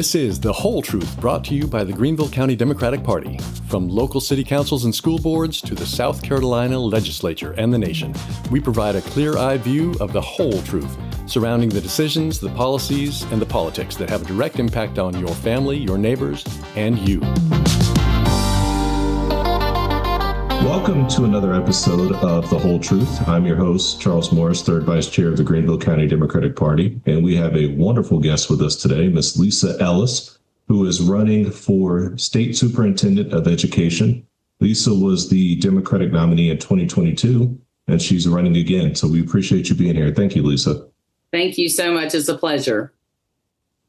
This is The Whole Truth, brought to you by the Greenville County Democratic Party. From local city councils and school boards to the South Carolina legislature and the nation, we provide a clear-eyed view of the whole truth surrounding the decisions, the policies, and the politics that have a direct impact on your family, your neighbors, and you. Welcome to another episode of The Whole Truth. I'm your host, Charles Morris, third vice chair of the Greenville County Democratic Party. And we have a wonderful guest with us today, Miss Lisa Ellis, who is running for State Superintendent of Education. Lisa was the Democratic nominee in 2022, and she's running again. So we appreciate you being here. Thank you, Lisa. Thank you so much. It's a pleasure.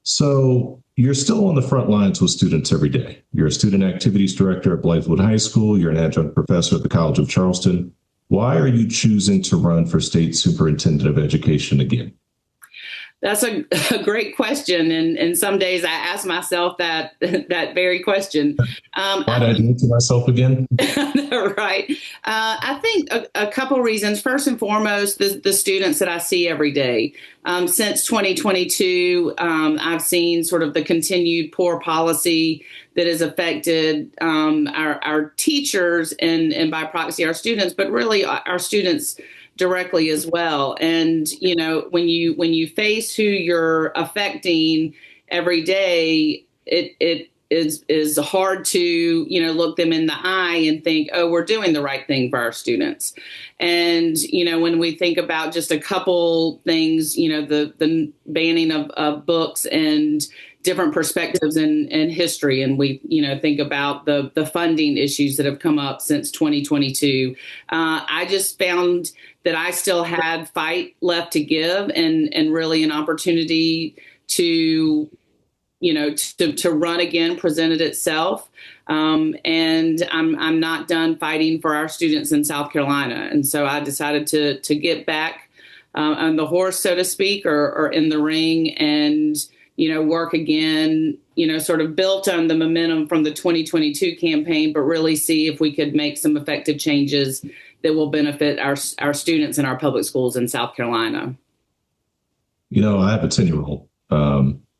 So you're still on the front lines with students every day. You're a student activities director at Blythewood High School. You're an adjunct professor at the College of Charleston. Why are you choosing to run for State Superintendent of Education again? That's a great question. And some days I ask myself that very question. Why did I do it to myself again? Right. I think a couple reasons. First and foremost, the students that I see every day. Since 2022, I've seen sort of the continued poor policy that has affected our teachers and by proxy our students, but really our students directly as well. And, you know, when you face who you're affecting every day, it is hard to, you know, look them in the eye and think, oh, we're doing the right thing for our students. And, you know, when we think about just a couple things, you know, the banning of books and different perspectives in history. And we, you know, think about the funding issues that have come up since 2022. I just found that I still had fight left to give and really an opportunity to, you know, to run again presented itself. And I'm not done fighting for our students in South Carolina. And so I decided to get back on the horse, so to speak, or in the ring and, you know, work again, you know, sort of built on the momentum from the 2022 campaign, but really see if we could make some effective changes that will benefit our students in our public schools in South Carolina. You know, I have a 10-year-old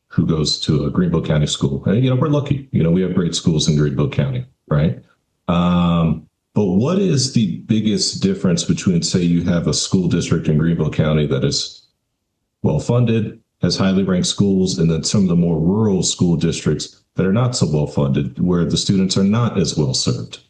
who goes to a Greenville County school. And, you know, we're lucky. You know, we have great schools in Greenville County, right? But what is the biggest difference between, say, you have a school district in Greenville County that is well-funded, has highly ranked schools, and then some of the more rural school districts that are not so well-funded, where the students are not as well-served?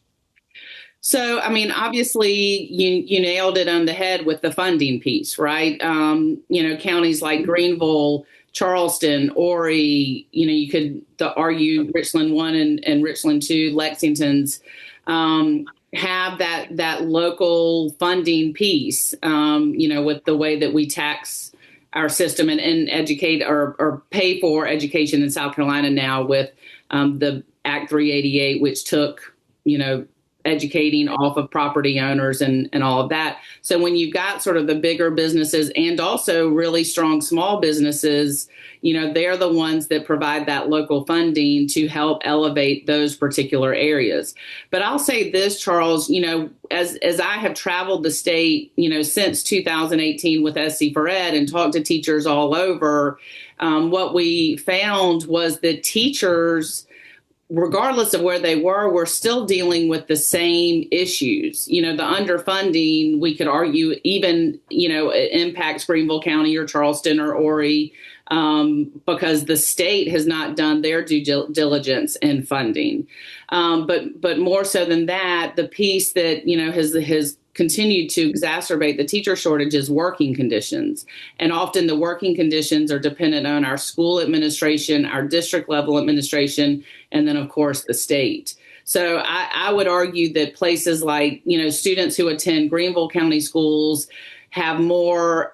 So, I mean, obviously, you nailed it on the head with the funding piece, right? You know, counties like Greenville, Charleston, Horry, you know, you could argue Richland 1 and Richland 2, Lexington's, have that local funding piece, you know, with the way that we tax our system and educate or pay for education in South Carolina now with the Act 388, which took, you know, educating off of property owners and all of that. So when you've got sort of the bigger businesses and also really strong small businesses, you know, they're the ones that provide that local funding to help elevate those particular areas. But I'll say this, Charles, you know, as I have traveled the state, you know, since 2018 with SC for Ed and talked to teachers all over, what we found was that teachers, regardless of where they were still dealing with the same issues. You know, the underfunding, we could argue even, you know, it impacts Greenville County or Charleston or Horry because the state has not done their due diligence in funding. But more so than that, the piece that, you know, has continued to exacerbate the teacher shortage is working conditions. And often the working conditions are dependent on our school administration, our district level administration, and then, of course, the state. So I would argue that places like, you know, students who attend Greenville County schools have more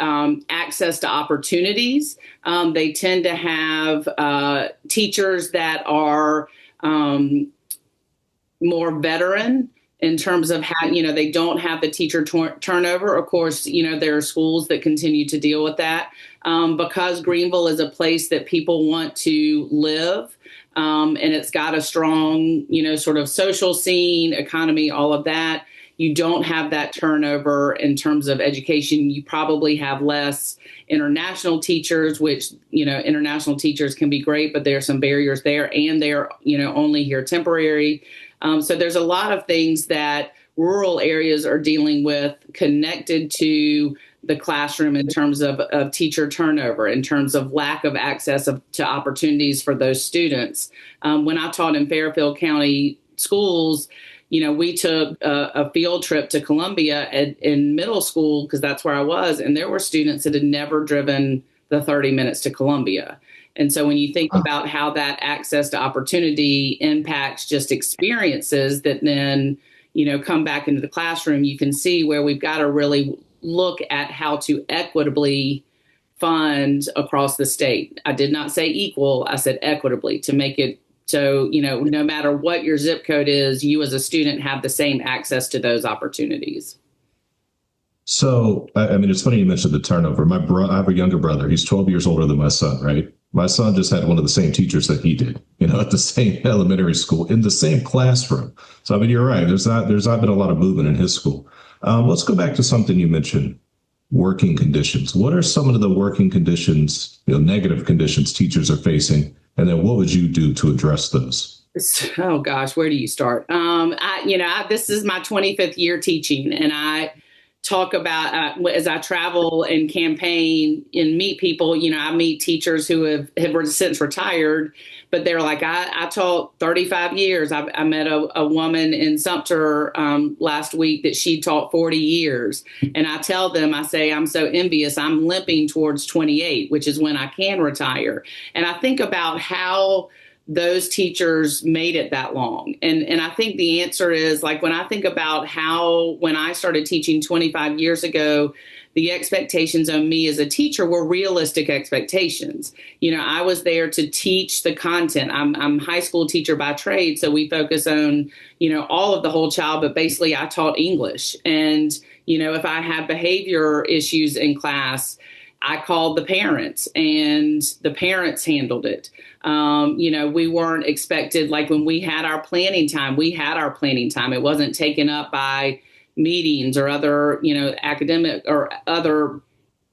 access to opportunities. They tend to have teachers that are more veteran in terms of how, you know, they don't have the teacher turnover. Of course, you know, there are schools that continue to deal with that because Greenville is a place that people want to live. And it's got a strong, you know, sort of social scene, economy, all of that. You don't have that turnover in terms of education. You probably have less international teachers, which, international teachers can be great, but there are some barriers there, and they're, only here temporary. So there's a lot of things that rural areas are dealing with connected to the classroom in terms of teacher turnover, in terms of lack of access to opportunities for those students. When I taught in Fairfield County schools, we took a field trip to Columbia in middle school, because that's where I was, and there were students that had never driven the 30 minutes to Columbia. And so when you think about how that access to opportunity impacts just experiences that then, come back into the classroom, you can see where we've got to really look at how to equitably fund across the state. I did not say equal, I said equitably, to make it so, no matter what your zip code is, you as a student have the same access to those opportunities. So, it's funny you mentioned the turnover. I have a younger brother. He's 12 years older than my son, right? My son just had one of the same teachers that he did, at the same elementary school, in the same classroom. So, you're right. There's not been a lot of movement in his school. Let's go back to something you mentioned, working conditions. What are some of the working conditions, negative conditions teachers are facing? And then what would you do to address those? Oh, gosh, where do you start? This is my 25th year teaching, and I talk about as I travel and campaign and meet people, I meet teachers who have since retired, but they're like, I taught 35 years. I met a woman in Sumter last week that she taught 40 years. And I tell them, I say, I'm so envious. I'm limping towards 28, which is when I can retire. And I think about how those teachers made it that long. And I think the answer is, like, when I think about when I started teaching 25 years ago, the expectations on me as a teacher were realistic expectations. I was there to teach the content. I'm a high school teacher by trade, so we focus on, all of the whole child, but basically I taught English. And, if I had behavior issues in class, I called the parents, and the parents handled it. We weren't expected, like when we had our planning time, It wasn't taken up by meetings or other, academic or other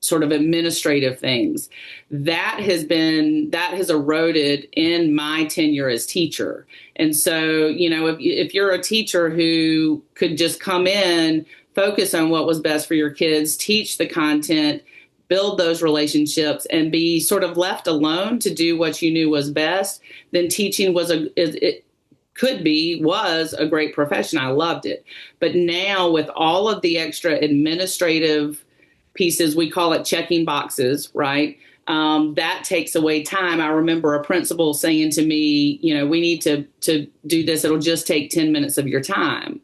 sort of administrative things. That has eroded in my tenure as teacher. And so, if you're a teacher who could just come in, focus on what was best for your kids, teach the content, build those relationships, and be sort of left alone to do what you knew was best, then teaching was a great profession. I loved it. But now, with all of the extra administrative pieces, we call it checking boxes, right? That takes away time. I remember a principal saying to me, we need to do this. It'll just take 10 minutes of your time.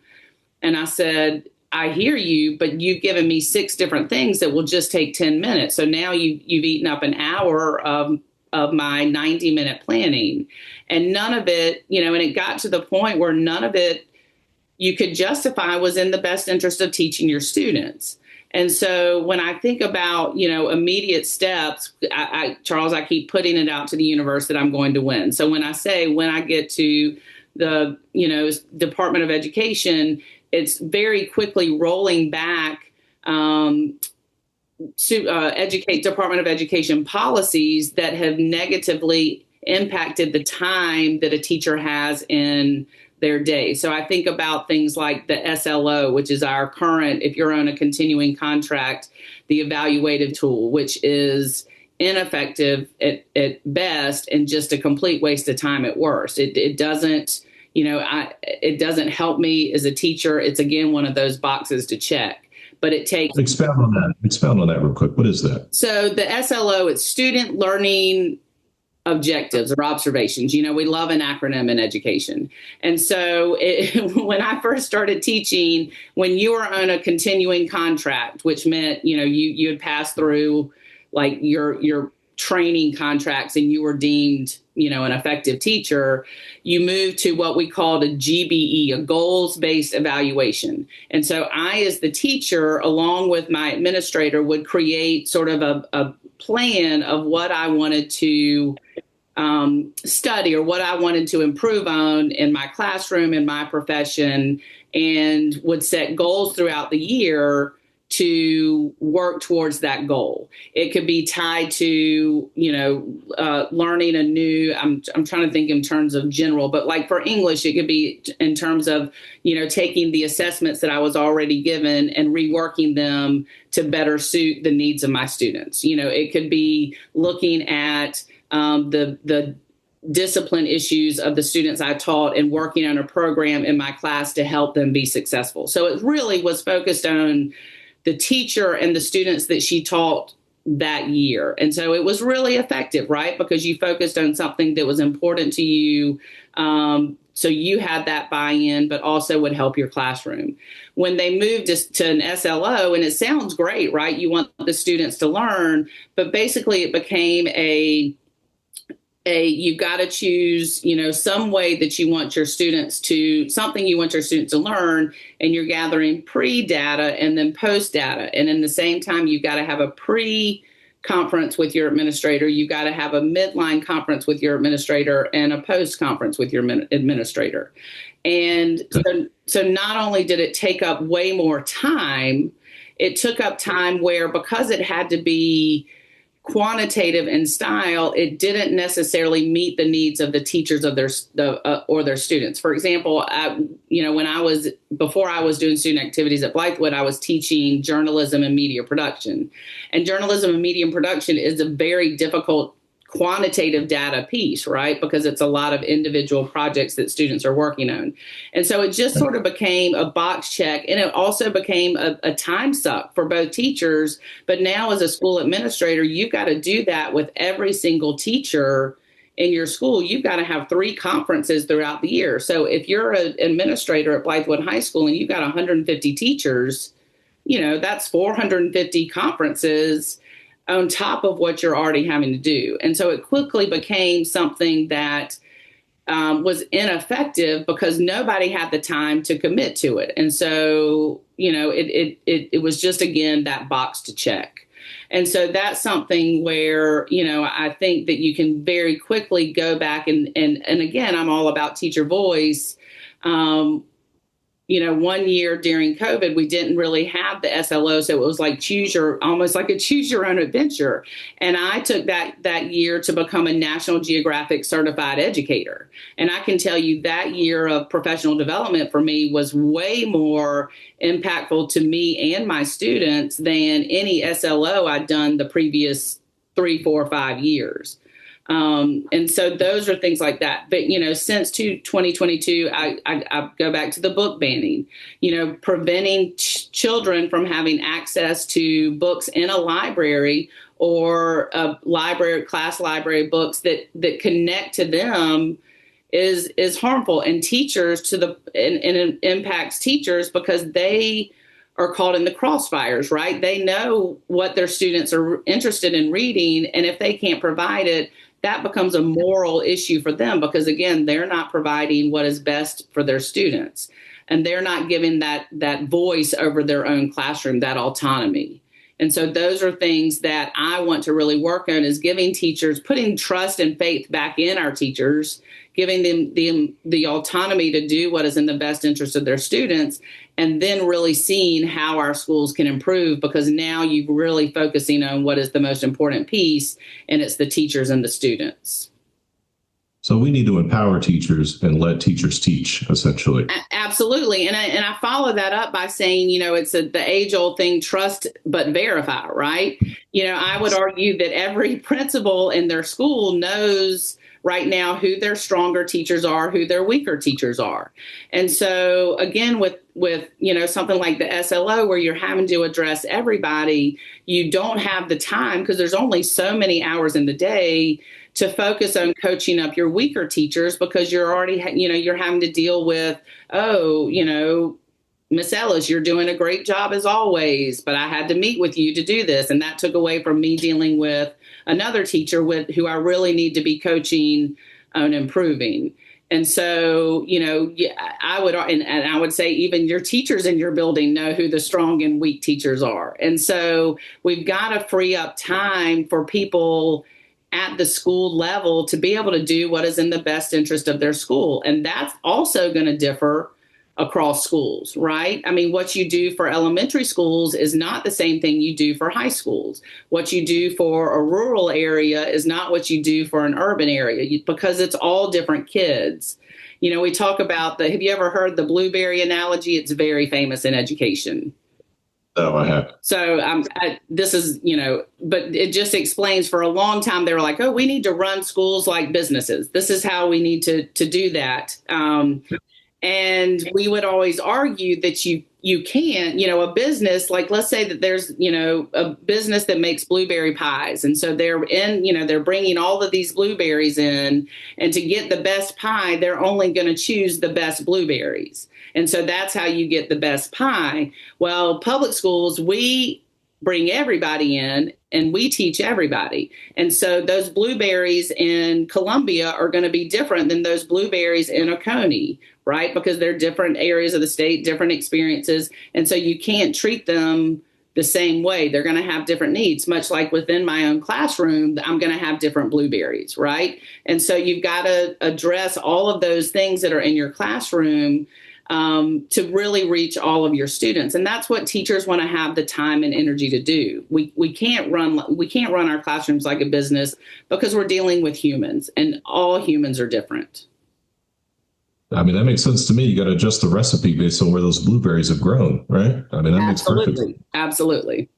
And I said, I hear you, but you've given me 6 different things that will just take 10 minutes. So now you've eaten up an hour of my 90-minute planning, and none of it, and it got to the point where none of it you could justify was in the best interest of teaching your students. And so when I think about, immediate steps, Charles, I keep putting it out to the universe that I'm going to win. So when I get to the, Department of Education, it's very quickly rolling back Department of Education policies that have negatively impacted the time that a teacher has in their day. So I think about things like the SLO, which is our current, if you're on a continuing contract, the evaluative tool, which is ineffective at best and just a complete waste of time at worst. It doesn't, it doesn't help me as a teacher. It's, again, one of those boxes to check. But it takes... Expound on that real quick. What is that? So the SLO, it's student learning objectives or observations. We love an acronym in education. And so when I first started teaching, when you were on a continuing contract, which meant, you had passed through like your training contracts and you were deemed, an effective teacher, you moved to what we called a GBE, a goals-based evaluation. And so I, as the teacher, along with my administrator, would create sort of a plan of what I wanted to study or what I wanted to improve on in my classroom, in my profession, and would set goals throughout the year to work towards that goal. It could be tied to, learning a new, I'm trying to think in terms of general, but like for English, it could be in terms of, taking the assessments that I was already given and reworking them to better suit the needs of my students. It could be looking at the discipline issues of the students I taught and working on a program in my class to help them be successful. So it really was focused on the teacher and the students that she taught that year. And so it was really effective, right? Because you focused on something that was important to you. So you had that buy-in, but also would help your classroom. When they moved to an SLO, and it sounds great, right? You want the students to learn, but basically it became you've got to choose, some way that you want your students to, something you want your students to learn, and you're gathering pre-data and then post-data. And in the same time, you've got to have a pre-conference with your administrator. You've got to have a midline conference with your administrator and a post-conference with your administrator. And so not only did it take up way more time, it took up time where, because it had to be quantitative in style, it didn't necessarily meet the needs of the teachers of their students. For example, before I was doing student activities at Blythewood, I was teaching journalism and media production. And journalism and media production is a very difficult quantitative data piece, right? Because it's a lot of individual projects that students are working on. And so it just sort of became a box check, and it also became a time suck for both teachers. But now as a school administrator, you've got to do that with every single teacher in your school. You've got to have 3 conferences throughout the year. So if you're an administrator at Blythewood High School and you've got 150 teachers, that's 450 conferences on top of what you're already having to do. And so it quickly became something that was ineffective because nobody had the time to commit to it. And so, it was just, again, that box to check. And so that's something where, I think that you can very quickly go back and again, I'm all about teacher voice. One year during COVID, we didn't really have the SLO. So it was like almost like a choose your own adventure. And I took that year to become a National Geographic certified educator. And I can tell you that year of professional development for me was way more impactful to me and my students than any SLO I'd done the previous 3, 4, 5 years. And so those are things like that. But, since 2022, I go back to the book banning, preventing children from having access to books in a library or a class library books that connect to them is harmful, and teachers and it impacts teachers because they are caught in the crossfires, right? They know what their students are interested in reading. And if they can't provide it, that becomes a moral issue for them because, again, they're not providing what is best for their students. And they're not giving that voice over their own classroom, that autonomy. And so those are things that I want to really work on, is giving teachers, putting trust and faith back in our teachers, giving them the autonomy to do what is in the best interest of their students, and then really seeing how our schools can improve, because now you're really focusing on what is the most important piece, and it's the teachers and the students. So we need to empower teachers and let teachers teach, essentially. Absolutely. And I follow that up by saying, it's the age-old thing, trust but verify, right? I would argue that every principal in their school knows right now who their stronger teachers are, who their weaker teachers are. And so, again, with something like the SLO, where you're having to address everybody, you don't have the time, because there's only so many hours in the day to focus on coaching up your weaker teachers, because you're already, you're having to deal with, Miss Ellis, you're doing a great job as always, but I had to meet with you to do this. And that took away from me dealing with another teacher who I really need to be coaching on improving. And so, I would say even your teachers in your building know who the strong and weak teachers are. And so we've got to free up time for people at the school level to be able to do what is in the best interest of their school. And that's also going to differ across schools, right? I mean, what you do for elementary schools is not the same thing you do for high schools. What you do for a rural area is not what you do for an urban area, because it's all different kids. You know, we talk about have you ever heard the blueberry analogy? It's very famous in education. No, I haven't. So this is, but it just explains, for a long time, they were like, oh, we need to run schools like businesses. This is how we need to do that. And we would always argue that you can't, a business, like, let's say that there's, a business that makes blueberry pies. And so they're bringing all of these blueberries in, and to get the best pie, they're only going to choose the best blueberries. And so that's how you get the best pie. Well, public schools, we bring everybody in and we teach everybody. And so those blueberries in Columbia are going to be different than those blueberries in Oconee, right? Because they're different areas of the state, different experiences. And so you can't treat them the same way. They're going to have different needs, much like within my own classroom, I'm going to have different blueberries, right? And so you've got to address all of those things that are in your classroom to really reach all of your students. And that's what teachers want to have the time and energy to do. We can't run our classrooms like a business, because we're dealing with humans, and all humans are different. I mean, that makes sense to me. You got to adjust the recipe based on where those blueberries have grown, right? I mean, that makes perfect sense. Absolutely.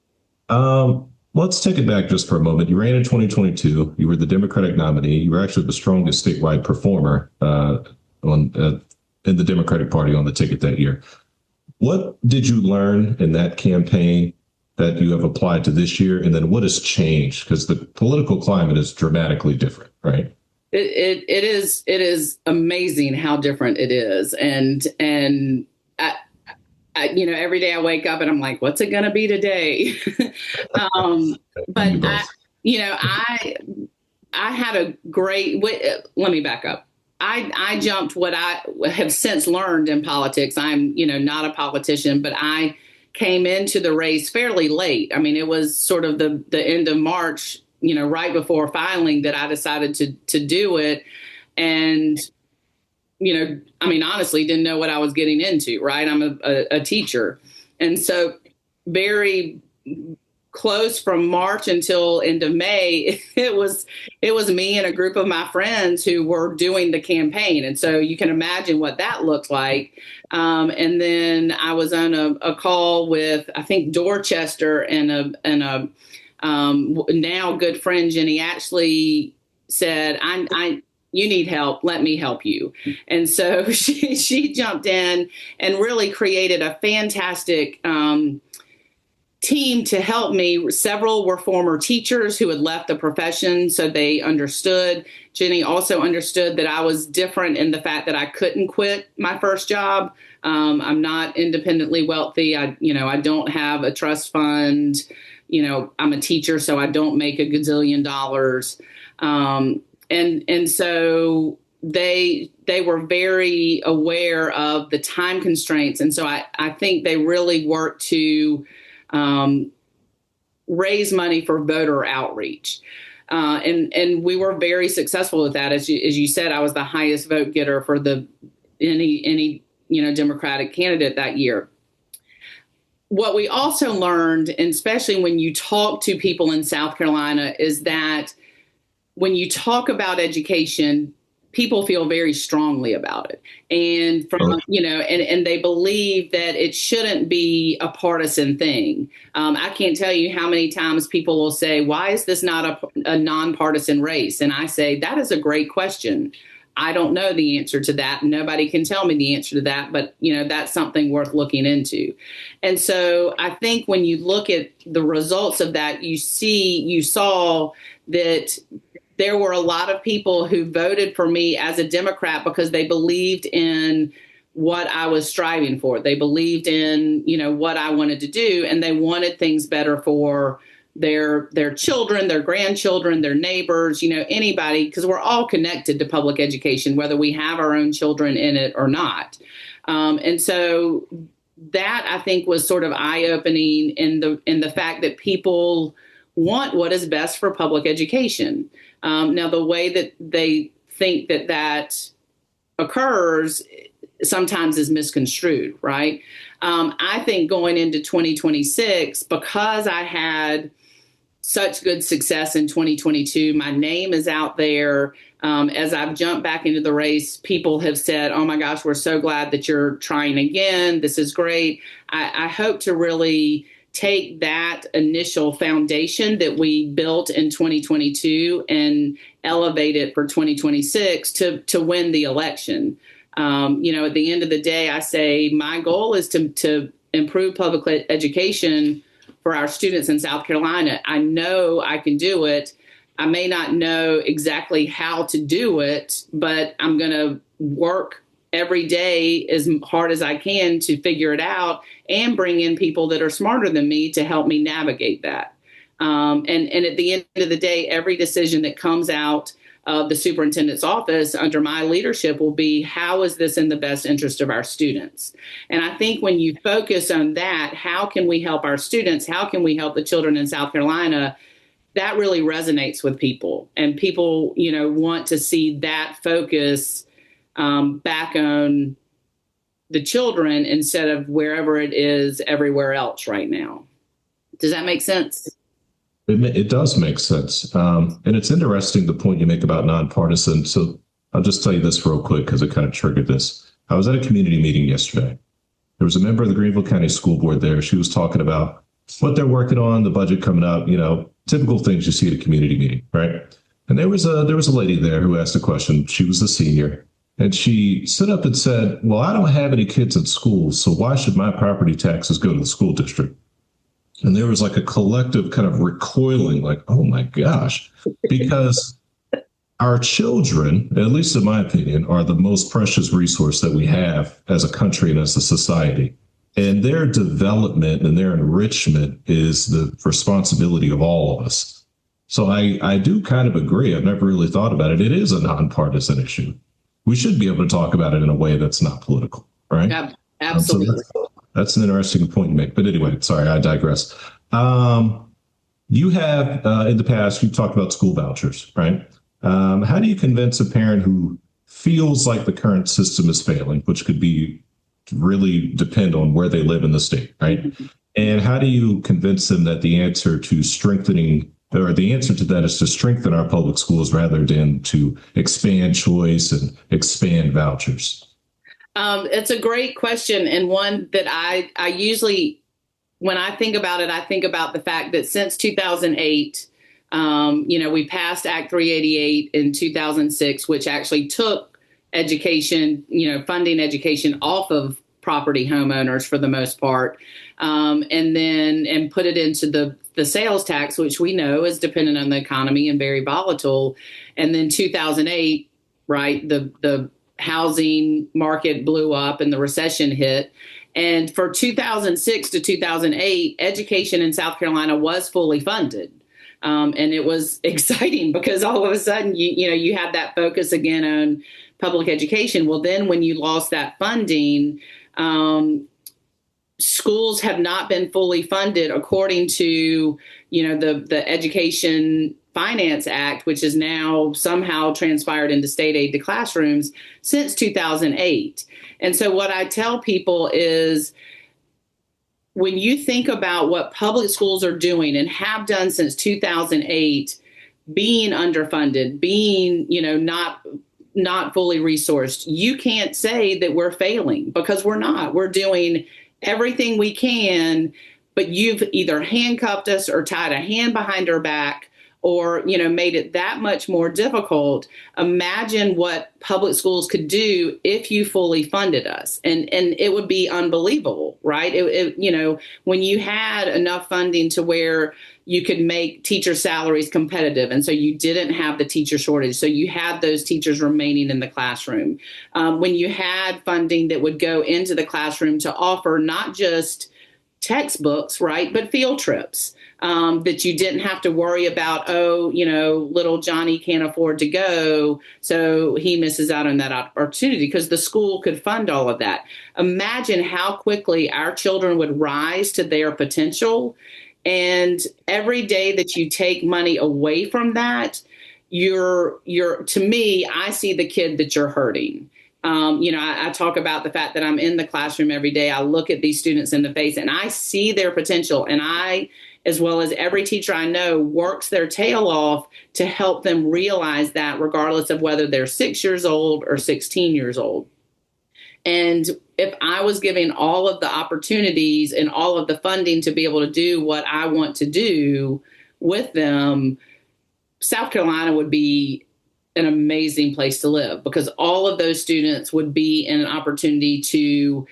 Let's take it back just for a moment. You ran in 2022. You were the Democratic nominee. You were actually the strongest statewide performer in the Democratic Party on the ticket that year. What did you learn in that campaign that you have applied to this year? And then what has changed? Because the political climate is dramatically different, right? It is amazing how different it is. And I, every day I wake up and I'm like, what's it going to be today? But I had a great, let me back up. I jumped what I have since learned in politics. I'm, not a politician, but I came into the race fairly late. I mean, it was sort of the end of March, right before filing, that I decided to do it. And, honestly, didn't know what I was getting into, right? I'm a teacher. And so very close from March until end of May, it was me and a group of my friends who were doing the campaign. And so you can imagine what that looked like. And then I was on a call with, I think, Dorchester and a now good friend, Jenny, actually said, you need help. Let me help you. And so she jumped in and really created a fantastic team to help me. Several were former teachers who had left the profession, so they understood. Jenny also understood that I was different in the fact that I couldn't quit my first job. I'm not independently wealthy. I don't have a trust fund. I'm a teacher, so I don't make a gazillion dollars. And so they were very aware of the time constraints. And so I think they really worked to raise money for voter outreach. And we were very successful with that. As you said, I was the highest vote getter for any Democratic candidate that year. What we also learned, and especially when you talk to people in South Carolina, is that when you talk about education, people feel very strongly about it. And and they believe that it shouldn't be a partisan thing. I can't tell you how many times people will say, why is this not a nonpartisan race? And I say, that is a great question. I don't know the answer to that. Nobody can tell me the answer to that, but that's something worth looking into. And so I think when you look at the results of that, you saw that there were a lot of people who voted for me as a Democrat because they believed in what I was striving for. They believed in, what I wanted to do, and they wanted things better for their children, their grandchildren, their neighbors, anybody, because we're all connected to public education, whether we have our own children in it or not. And so that, I think, was sort of eye-opening in the fact that people want what is best for public education. Now, the way that they think that occurs sometimes is misconstrued, right? I think going into 2026, because I had such good success in 2022, my name is out there. As I've jumped back into the race, people have said, oh my gosh, we're so glad that you're trying again. This is great. I hope to really take that initial foundation that we built in 2022 and elevate it for 2026 to win the election. At the end of the day, I say my goal is to improve public education for our students in South Carolina. I know I can do it. I may not know exactly how to do it, but I'm going to work every day as hard as I can to figure it out and bring in people that are smarter than me to help me navigate that. And at the end of the day, every decision that comes out of the superintendent's office under my leadership will be, how is this in the best interest of our students? And I think when you focus on that, how can we help our students? How can we help the children in South Carolina? That really resonates with people, and people, want to see that focus back on the children instead of wherever it is everywhere else right now. Does that make sense? It does make sense. And it's interesting, the point you make about nonpartisan. So I'll just tell you this real quick because it kind of triggered this. I was at a community meeting yesterday. There was a member of the Greenville County School Board there. She was talking about what they're working on, the budget coming up, typical things you see at a community meeting, right? And there was a lady there who asked a question. She was a senior, and she stood up and said, well, I don't have any kids at school, so why should my property taxes go to the school district? And there was like a collective kind of recoiling, like, oh my gosh, because our children, at least in my opinion, are the most precious resource that we have as a country and as a society. And their development and their enrichment is the responsibility of all of us. So I do kind of agree. I've never really thought about it. It is a nonpartisan issue. We should be able to talk about it in a way that's not political, right? Yeah, absolutely. So that's an interesting point to make. But anyway, sorry, I digress. You have, in the past, you've talked about school vouchers, right? How do you convince a parent who feels like the current system is failing, which could be really depend on where they live in the state, right? Mm-hmm. And how do you convince them that the answer to that is to strengthen our public schools rather than to expand choice and expand vouchers? It's a great question, and one that I usually, when I think about it, I think about the fact that since 2008, we passed Act 388 in 2006, which actually took education, funding education off of property homeowners for the most part, and put it into the sales tax, which we know is dependent on the economy and very volatile. And then 2008, right, the housing market blew up and the recession hit. And for 2006 to 2008, education in South Carolina was fully funded. And it was exciting because all of a sudden, you had that focus again on public education. Well, then when you lost that funding, schools have not been fully funded according to, the Education Finance Act, which is now somehow transpired into state aid to classrooms since 2008. And so what I tell people is, when you think about what public schools are doing and have done since 2008, being underfunded, being, not fully resourced, you can't say that we're failing, because we're not. We're doing everything we can, but you've either handcuffed us or tied a hand behind our back or, made it that much more difficult. Imagine what public schools could do if you fully funded us. And it would be unbelievable, right? When you had enough funding to where you could make teacher salaries competitive. And so you didn't have the teacher shortage. So you had those teachers remaining in the classroom. When you had funding that would go into the classroom to offer not just textbooks, right, but field trips. That you didn't have to worry about, little Johnny can't afford to go, so he misses out on that opportunity, because the school could fund all of that. Imagine how quickly our children would rise to their potential And every day that you take money away from that, you're to me, I see the kid that you're hurting. I talk about the fact that I'm in the classroom every day. I look at these students in the face and I see their potential. And I, as well as every teacher I know, works their tail off to help them realize that, regardless of whether they're 6 years old or 16 years old. And if I was given all of the opportunities and all of the funding to be able to do what I want to do with them, South Carolina would be an amazing place to live, because all of those students would be in an opportunity to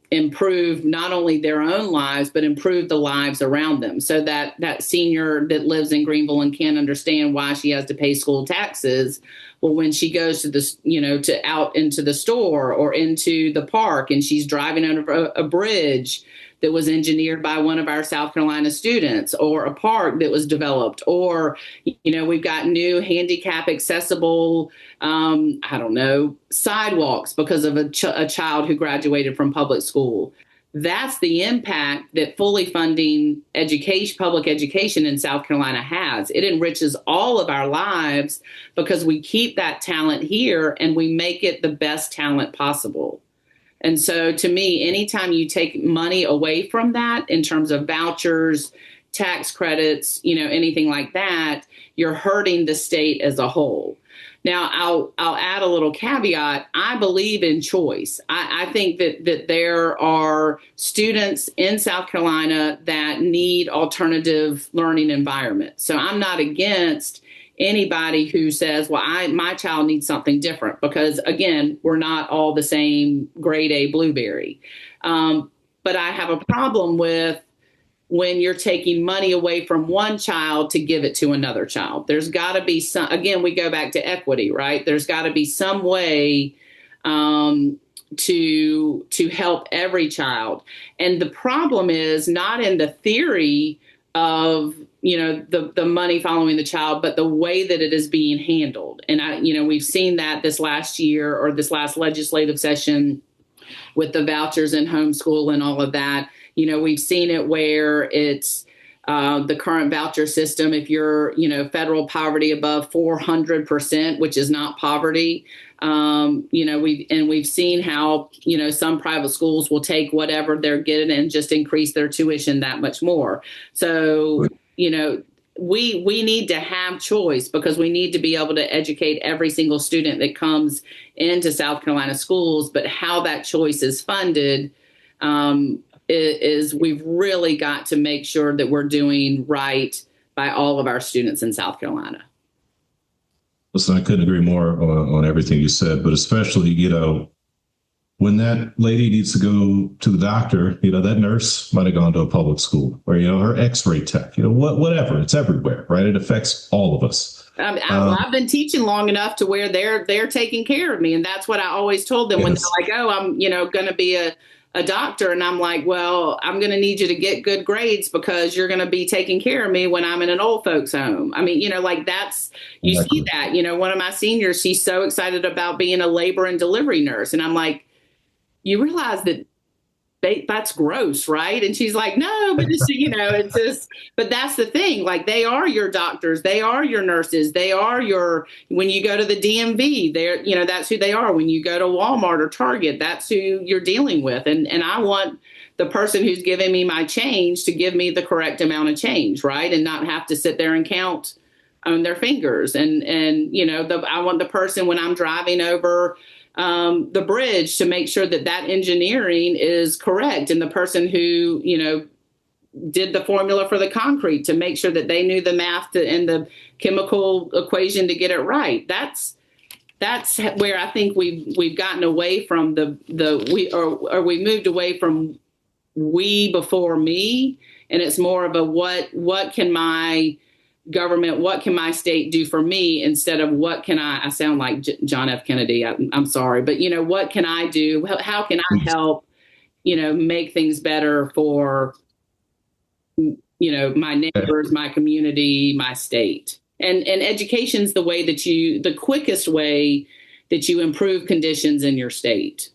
improve not only their own lives, but improve the lives around them. So that senior that lives in Greenville and can't understand why she has to pay school taxes, well, when she goes to this, to out into the store or into the park and she's driving under a bridge that was engineered by one of our South Carolina students, or a park that was developed, or, we've got new handicap accessible, sidewalks because of a child who graduated from public school. That's the impact that fully funding public education in South Carolina has. It enriches all of our lives because we keep that talent here and we make it the best talent possible. And so to me, anytime you take money away from that in terms of vouchers, tax credits, anything like that, you're hurting the state as a whole. Now, I'll add a little caveat. I believe in choice. I think that there are students in South Carolina that need alternative learning environments. So I'm not against anybody who says, well, my child needs something different, because again, we're not all the same grade A blueberry. But I have a problem with when you're taking money away from one child to give it to another child. There's got to be some, again, we go back to equity, right? There's got to be some way to help every child. And the problem is not in the theory of the money following the child, but the way that it is being handled. And we've seen that this last year, or this last legislative session, with the vouchers and homeschool and all of that. We've seen it where it's the current voucher system. If you're, federal poverty above 400%, which is not poverty, we've seen how, some private schools will take whatever they're getting and just increase their tuition that much more. So, we need to have choice, because we need to be able to educate every single student that comes into South Carolina schools. But how that choice is funded is we've really got to make sure that we're doing right by all of our students in South Carolina. Listen, I couldn't agree more on everything you said, but especially, when that lady needs to go to the doctor, that nurse might have gone to a public school, or, her x-ray tech, whatever. It's everywhere, right? It affects all of us. I've been teaching long enough to where they're taking care of me. And that's what I always told them. Yes. When they're like, oh, I'm, going to be a doctor. And I'm like, well, I'm going to need you to get good grades, because you're going to be taking care of me when I'm in an old folks home. I mean, that's, you exactly. See that, one of my seniors, she's so excited about being a labor and delivery nurse. And I'm like, you realize that that's gross, right? And she's like, no, but it's just, but that's the thing. Like, they are your doctors. They are your nurses. They are when you go to the DMV, they're, that's who they are. When you go to Walmart or Target, that's who you're dealing with. And I want the person who's giving me my change to give me the correct amount of change, right? And not have to sit there and count on their fingers. And I want the person, when I'm driving over the bridge, to make sure that engineering is correct, and the person who did the formula for the concrete, to make sure that they knew the math and the chemical equation to get it right. That's where I think we've gotten away from we moved away from we before me, and it's more of a what can my government, what can my state do for me, instead of what can I sound like John F. Kennedy. I'm sorry, but what can I do? How can I help, make things better for, my neighbors, my community, my state. And education's the quickest way that you improve conditions in your state.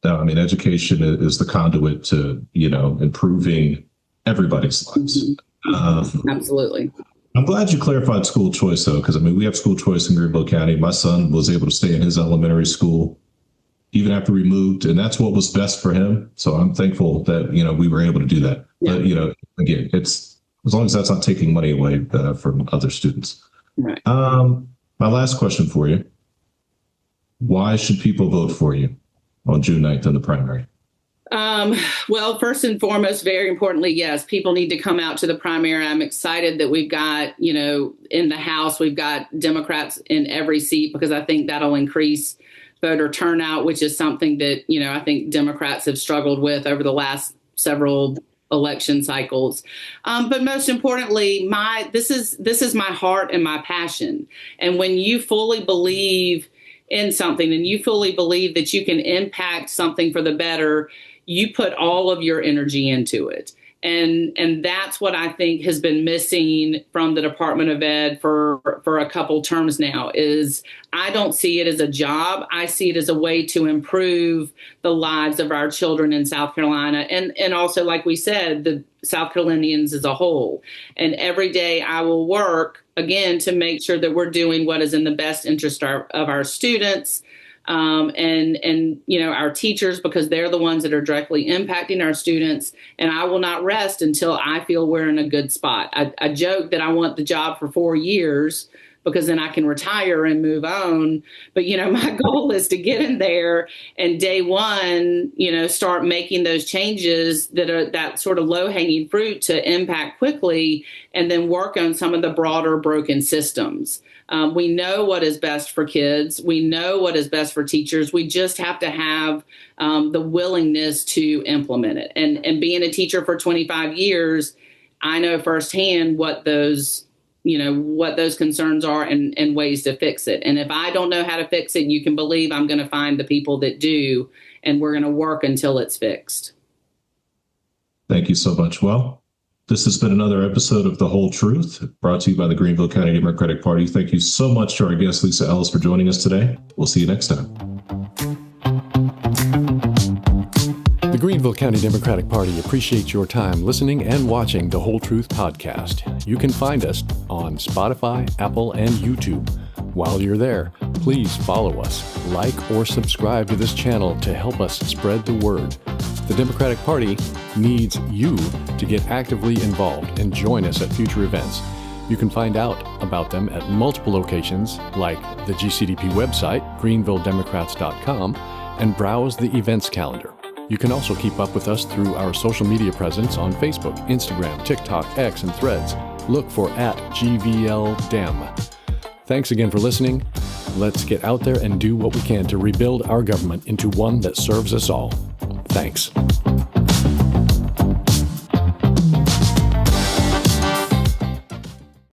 No, I mean, education is the conduit to, improving everybody's lives. Absolutely. I'm glad you clarified school choice, though, because I mean, we have school choice in Greenville County. My son was able to stay in his elementary school even after we moved, and that's what was best for him. So I'm thankful that, we were able to do that. Yeah. But, again, it's as long as that's not taking money away from other students. Right. My last question for you. Why should people vote for you on June 9th in the primary? Well, first and foremost, very importantly, yes, people need to come out to the primary. I'm excited that we've got, in the House, we've got Democrats in every seat, because I think that'll increase voter turnout, which is something that, I think Democrats have struggled with over the last several election cycles. But most importantly, this is my heart and my passion. And when you fully believe in something and you fully believe that you can impact something for the better, you put all of your energy into it. And that's what I think has been missing from the Department of Ed for a couple terms now. Is I don't see it as a job. I see it as a way to improve the lives of our children in South Carolina, and also, like we said, the South Carolinians as a whole. And every day I will work again to make sure that we're doing what is in the best interest of our students. And our teachers, because they're the ones that are directly impacting our students. And I will not rest until I feel we're in a good spot. I joke that I want the job for 4 years, because then I can retire and move on. But, my goal is to get in there and day one, start making those changes that are that sort of low hanging fruit to impact quickly, and then work on some of the broader broken systems. We know what is best for kids. We know what is best for teachers. We just have to have the willingness to implement it. And being a teacher for 25 years, I know firsthand what those concerns are and ways to fix it. And if I don't know how to fix it, you can believe I'm going to find the people that do, and we're going to work until it's fixed. Thank you so much. Well, this has been another episode of The Whole Truth, brought to you by the Greenville County Democratic Party. Thank you so much to our guest, Lisa Ellis, for joining us today. We'll see you next time. The Greenville County Democratic Party appreciates your time listening and watching The Whole Truth podcast. You can find us on Spotify, Apple, and YouTube. While you're there, please follow us, like or subscribe to this channel to help us spread the word. The Democratic Party needs you to get actively involved and join us at future events. You can find out about them at multiple locations, like the GCDP website, greenvilledemocrats.com, and browse the events calendar. You can also keep up with us through our social media presence on Facebook, Instagram, TikTok, X, and Threads. Look for @GVLDem. Thanks again for listening. Let's get out there and do what we can to rebuild our government into one that serves us all. Thanks.